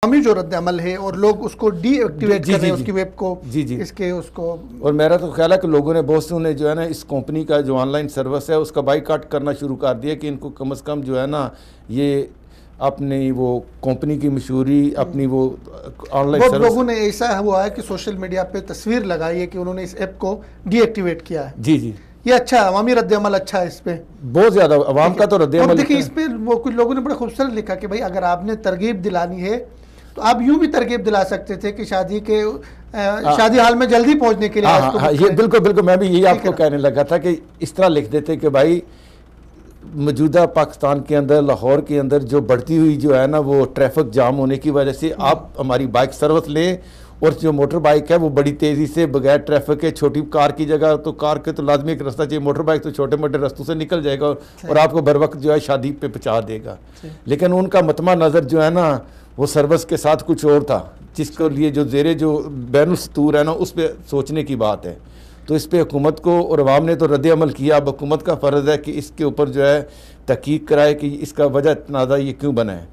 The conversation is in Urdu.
عوامی جو رد عمل ہے اور لوگ اس کو ڈی ایکٹیویٹ کر رہے ہیں اس کی ویب کو اس کے اس کو. اور میرا تو خیال ہے کہ لوگوں نے بہت سے نے جو ہے نا اس کمپنی کا جو آن لائن سروس ہے اس کا بائیکاٹ کرنا شروع کر دیا کہ ان کو کم از کم جو ہے نا یہ اپنی وہ کمپنی کی مشہوری اپنی وہ آن لائن بہت لوگوں نے ایسا ہوا ہے کہ سوشل میڈیا پہ تصویر لگائی ہے کہ انہوں نے اس ایپ کو ڈی ایکٹیویٹ کیا ہے. جی یہ اچھا ہے, عوامی رد عمل اچھا ہے اس پہ, بہت زیادہ عوام کا تو رد عمل. اور دیکھیں اس پہ وہ کچھ لوگوں نے بڑا خوبصورت لکھا کہ بھائی اگر آپ نے ترغیب دلانی ہے تو آپ یوں بھی ترغیب دلا سکتے تھے کہ شادی حال میں جلدی پہنچنے کے لیے. یہ بالکل میں بھی یہی آپ کو کہنے لگا تھا کہ اس طرح لکھ دیتے کہ بھائی موجودہ پاکستان کے اندر لاہور کے اندر جو بڑھتی ہوئی جو ہے نا وہ ٹریفک جام ہونے کی وجہ سے آپ ہماری بائک سروس لیں, اور جو موٹر بائک ہے وہ بڑی تیزی سے بغیر ٹریفک کے چھوٹی کار کی جگہ تو کار کے تو لازمی ایک راستہ چاہیے, موٹر بائک تو چھوٹے موٹے رستوں سے نکل جائے گا اور آپ کو بر وقت جو ہے شادی پہ پہنچا دے گا. لیکن ان کا متمع نظر جو ہے نا وہ سروس کے ساتھ کچھ اور تھا, جس کے لیے جو زیر جو بین السطور ہے نا اس پہ سوچنے کی بات ہے. تو اس پہ حکومت کو اور عوام نے تو رد عمل کیا, اب حکومت کا فرض ہے کہ اس کے اوپر جو ہے تحقیق کرائے کہ اس کا وجہ تنازع یہ کیوں بنا ہے.